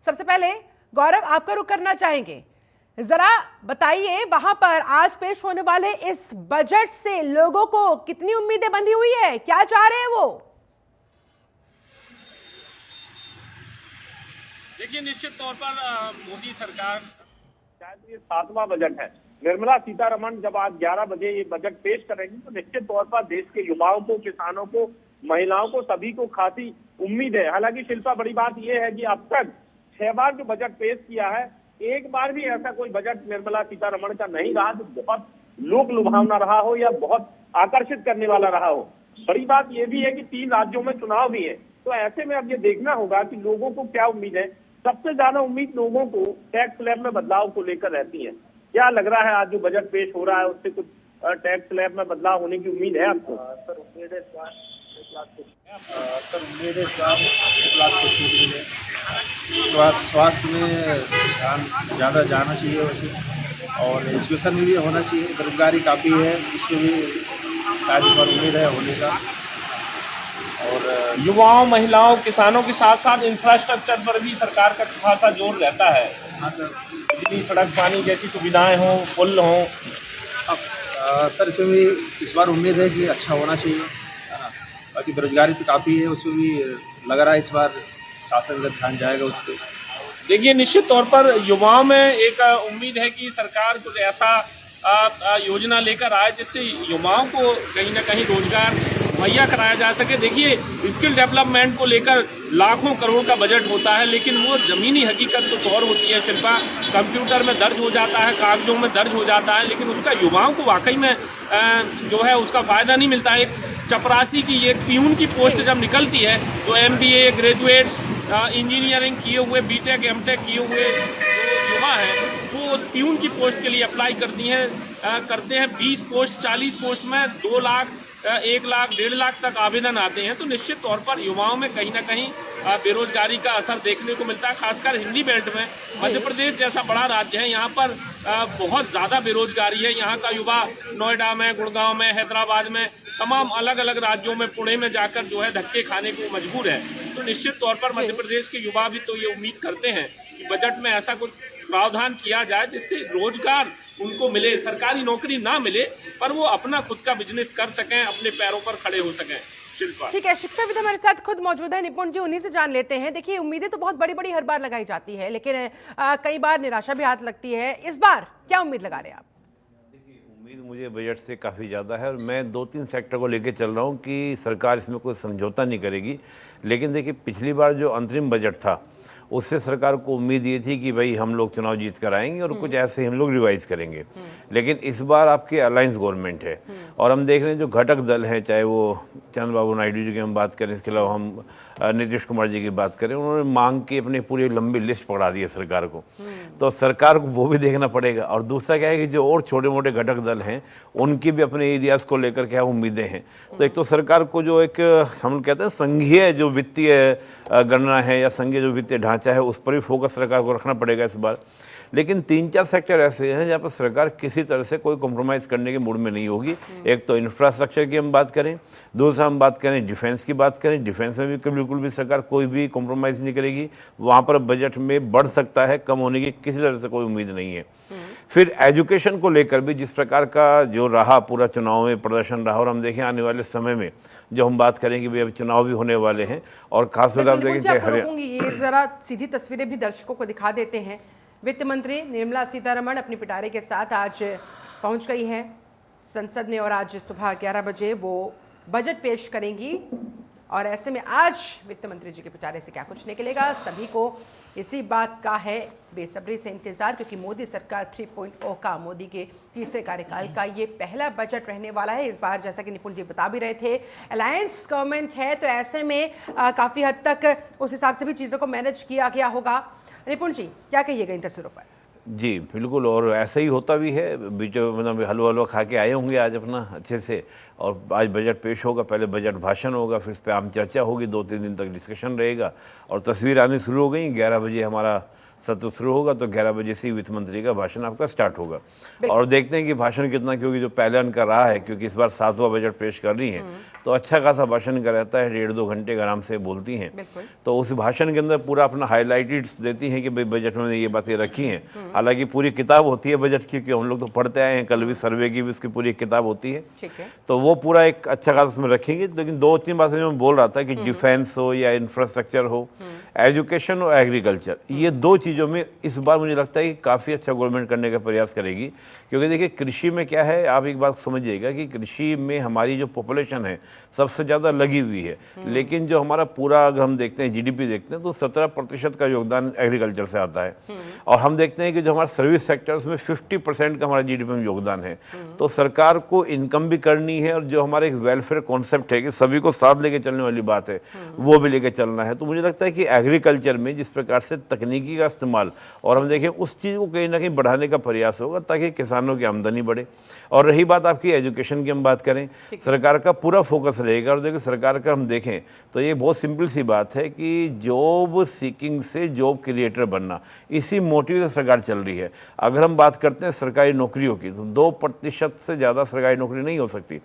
सबसे पहले गौरव आपका रुख करना चाहेंगे, जरा बताइए वहां पर आज पेश होने वाले इस बजट से लोगों को कितनी उम्मीदें बंधी हुई है, क्या चाह रहे हैं वो? देखिए, निश्चित तौर पर मोदी सरकार शायद ये 7वां बजट है। निर्मला सीतारमण जब आज 11 बजे ये बजट पेश करेंगी तो निश्चित तौर पर देश के युवाओं को, किसानों को, महिलाओं को, सभी को खासी उम्मीद है। हालांकि शिल्पा, बड़ी बात यह है कि अब तक 6 बार जो बजट पेश किया है, एक बार भी ऐसा कोई बजट निर्मला सीतारमण का नहीं रहा जो बहुत लोक लुभावना रहा हो या बहुत आकर्षित करने वाला रहा हो। बड़ी बात यह भी है कि 3 राज्यों में चुनाव भी है, तो ऐसे में अब ये देखना होगा कि लोगों को क्या उम्मीद है। सबसे ज्यादा उम्मीद लोगों को टैक्स स्लैब में बदलाव को लेकर रहती है। क्या लग रहा है आज जो बजट पेश हो रहा है उससे कुछ टैक्स स्लैब में बदलाव होने की उम्मीद है आपको? सर उम्मीद है 1 लाख को छूट मिले। स्वास्थ्य में ध्यान ज़्यादा जाना चाहिए वैसे, और एजुकेशन में भी होना चाहिए। बेरोजगारी काफ़ी है, इसको भी आज पर उम्मीद है होने का। और युवाओं, महिलाओं, किसानों के साथ साथ इंफ्रास्ट्रक्चर पर भी सरकार का खासा जोर रहता है। हाँ सर, बिजली, सड़क, पानी जैसी सुविधाएं हों, पुल हों। अब सर इसमें भी इस बार उम्मीद है कि अच्छा होना चाहिए, है ना। बाकी बेरोजगारी तो काफ़ी है, उसमें भी लग रहा है इस बार शासन का ध्यान जाएगा उस पर। देखिए, निश्चित तौर पर युवाओं में एक उम्मीद है कि सरकार कुछ ऐसा योजना लेकर आए जिससे युवाओं को कहीं ना कहीं रोजगार मुहैया कराया जा सके। देखिए, स्किल डेवलपमेंट को लेकर लाखों करोड़ का बजट होता है, लेकिन वो जमीनी हकीकत कुछ और होती है। शिल्पा, कंप्यूटर में दर्ज हो जाता है, कागजों में दर्ज हो जाता है, लेकिन उसका युवाओं को वाकई में जो है उसका फायदा नहीं मिलता है। एक चपरासी की, एक प्यून की पोस्ट जब निकलती है तो MBA ग्रेजुएट्स, इंजीनियरिंग किए हुए, BTech MTech किए हुए जो युवा हैं वो उस प्यून की पोस्ट के लिए अप्लाई करते हैं। 20 पोस्ट, 40 पोस्ट में 2 लाख, 1 लाख, 1.5 लाख तक आवेदन आते हैं। तो निश्चित तौर पर युवाओं में कहीं ना कहीं बेरोजगारी का असर देखने को मिलता है, खासकर हिंदी बेल्ट में। मध्य प्रदेश जैसा बड़ा राज्य है, यहाँ पर बहुत ज्यादा बेरोजगारी है। यहाँ का युवा नोएडा में, गुड़गांव में, हैदराबाद में, तमाम अलग अलग राज्यों में, पुणे में जाकर जो है धक्के खाने को मजबूर है। तो निश्चित तौर पर मध्य प्रदेश के युवा भी तो ये उम्मीद करते हैं कि बजट में ऐसा कुछ प्रावधान किया जाए जिससे रोजगार उनको मिले, सरकारी नौकरी ना मिले पर वो अपना खुद का बिजनेस कर सकें, अपने पैरों पर खड़े हो सकें। शिल्पा, ठीक है, शिक्षाविद हमारे साथ खुद मौजूद है, निपुण जी, उन्हीं से जान लेते हैं। देखिए, उम्मीदें तो बहुत बड़ी बड़ी हर बार लगाई जाती है, लेकिन कई बार निराशा भी हाथ लगती है। इस बार क्या उम्मीद लगा रहे हैं आप? देखिए, उम्मीद मुझे बजट से काफ़ी ज़्यादा है और मैं 2-3 सेक्टर को लेकर चल रहा हूँ कि सरकार इसमें कोई समझौता नहीं करेगी। लेकिन देखिए, पिछली बार जो अंतरिम बजट था उससे सरकार को उम्मीद ये थी कि भाई हम लोग चुनाव जीत कर आएंगे और कुछ ऐसे ही हम लोग रिवाइज करेंगे। लेकिन इस बार आपके अलायंस गवर्नमेंट है और हम देख रहे हैं जो घटक दल हैं, चाहे वो चंद्रबाबू नायडू जी की हम बात करें, इसके अलावा हम नीतीश कुमार जी की बात करें, उन्होंने मांग की अपनी पूरी लंबी लिस्ट पकड़ा दी है सरकार को। तो सरकार को वो भी देखना पड़ेगा। और दूसरा क्या है कि जो और छोटे मोटे घटक दल हैं उनकी भी अपने एरियाज़ को लेकर क्या उम्मीदें हैं। तो एक तो सरकार को जो एक हम कहते हैं संघीय जो वित्तीय गणना है या संघीय जो वित्तीय ढांचा है उस पर भी फोकस सरकार को रखना पड़ेगा इस बार। लेकिन 3-4 सेक्टर ऐसे हैं जहाँ पर सरकार किसी तरह से कोई कॉम्प्रोमाइज़ करने के मूड में नहीं होगी। एक तो इंफ्रास्ट्रक्चर की हम बात करें, दूसरा हम बात करें डिफेंस की बात करें, डिफेंस में भी बिल्कुल भी सरकार कोई भी कॉम्प्रोमाइज़ नहीं करेगी। वहाँ पर बजट में बढ़ सकता है, कम होने की किसी तरह से कोई उम्मीद नहीं है। फिर एजुकेशन को लेकर भी जिस प्रकार का जो रहा पूरा चुनाव में प्रदर्शन रहा, और हम देखें आने वाले समय में जो हम बात करें कि भाई अब चुनाव भी होने वाले हैं और खासतौर पर आप देखें चाहे ये जरा सीधी तस्वीरें भी दर्शकों को दिखा देते हैं। वित्त मंत्री निर्मला सीतारमण अपनी पिटारे के साथ आज पहुंच गई हैं संसद में और आज सुबह 11 बजे वो बजट पेश करेंगी। और ऐसे में आज वित्त मंत्री जी के पिटारे से क्या कुछ निकलेगा, सभी को इसी बात का है बेसब्री से इंतजार, क्योंकि मोदी सरकार 3.0 का, मोदी के तीसरे कार्यकाल का ये पहला बजट रहने वाला है। इस बार जैसा कि निपुण जी बता भी रहे थे, अलायंस गवर्नमेंट है, तो ऐसे में काफ़ी हद तक उस हिसाब से भी चीज़ों को मैनेज किया गया होगा। निपुण जी, क्या कहिएगा इन तस्वीरों पर? जी बिल्कुल, और ऐसा ही होता भी है। बीच मतलब हलवा खा के आए होंगे आज अपना अच्छे से, और आज बजट पेश होगा, पहले बजट भाषण होगा, फिर इस पर आम चर्चा होगी, 2-3 दिन तक डिस्कशन रहेगा और तस्वीर आनी शुरू हो गई। 11 बजे हमारा सत्र शुरू होगा तो 11 बजे से वित्त मंत्री का भाषण आपका स्टार्ट होगा। और देखते हैं कि भाषण कितना, क्योंकि जो पहले उनका रहा है, क्योंकि इस बार 7वां बजट पेश कर रही हैं तो अच्छा खासा भाषण का रहता है, 1.5-2 घंटे आराम से बोलती हैं। तो उस भाषण के अंदर पूरा अपना हाईलाइटेड देती हैं कि भाई बजट में ये बातें रखी हैं। हालांकि पूरी किताब होती है बजट की, क्योंकि हम लोग तो पढ़ते आए हैं, कल भी सर्वे की भी उसकी पूरी किताब होती है। तो वो पूरा एक अच्छा खासा उसमें रखेंगे। लेकिन 2-3 बातें जो मैं बोल रहा था कि डिफेंस हो या इंफ्रास्ट्रक्चर हो, एजुकेशन और एग्रीकल्चर, ये 2 चीज़ों में इस बार मुझे लगता है कि काफ़ी अच्छा गवर्नमेंट करने का प्रयास करेगी। क्योंकि देखिए कृषि में क्या है, आप एक बात समझिएगा कि कृषि में हमारी जो पॉपुलेशन है सबसे ज़्यादा लगी हुई है, लेकिन जो हमारा पूरा अगर हम देखते हैं जीडीपी देखते हैं तो 17% का योगदान एग्रीकल्चर से आता है। और हम देखते हैं कि जो हमारा सर्विस सेक्टर्स में 50% का हमारा जीडीपी में योगदान है। तो सरकार को इनकम भी करनी है और जो हमारे एक वेलफेयर कॉन्सेप्ट है कि सभी को साथ लेके चलने वाली बात है, वो भी लेके चलना है। तो मुझे लगता है कि एग्रीकल्चर में जिस प्रकार से तकनीकी का इस्तेमाल और हम देखें उस चीज़ को कहीं ना कहीं बढ़ाने का प्रयास होगा ताकि किसानों की आमदनी बढ़े। और रही बात आपकी एजुकेशन की, हम बात करें, सरकार का पूरा फोकस रहेगा। और देखिए सरकार का हम देखें तो ये बहुत सिंपल सी बात है कि जॉब सीकिंग से जॉब क्रिएटर बनना, इसी मोटिव से सरकार चल रही है। अगर हम बात करते हैं सरकारी नौकरियों की तो 2% से ज़्यादा सरकारी नौकरी नहीं हो सकती।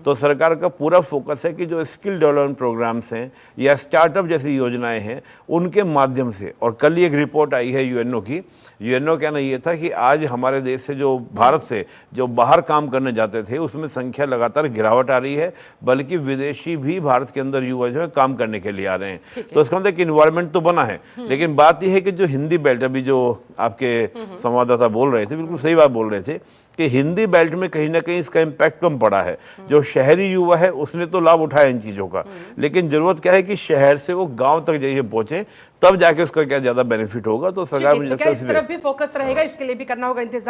तो सरकार का पूरा फोकस है कि जो स्किल डेवलपमेंट प्रोग्राम्स हैं या स्टार्टअप जैसी योजनाएं हैं उनके माध्यम से। और कल ही एक रिपोर्ट आई है यूएनओ की। यूएनओ कहना ये था कि आज हमारे देश से जो भारत से जो बाहर काम करने जाते थे उसमें संख्या लगातार गिरावट आ रही है, बल्कि विदेशी भी भारत के अंदर युवा जो है काम करने के लिए आ रहे हैं। तो इसका मतलब एक इन्वायरमेंट तो बना है। लेकिन बात यह है कि जो हिंदी बेल्ट, अभी जो आपके संवाददाता बोल रहे थे, बिल्कुल सही बात बोल रहे थे कि हिंदी बेल्ट में कहीं ना कहीं इसका इम्पैक्ट कम पड़ा है। जो शहरी युवा है उसने तो लाभ उठाया इन चीज़ों का, लेकिन जरूरत क्या है कि शहर से वो गांव तक जाइए पहुंचे, तब जाके उसका क्या ज़्यादा बेनिफिट होगा। तो सरकार मुझे लगता है इस तरफ भी फोकस रहेगा, इसके लिए भी करना होगा इंतजार।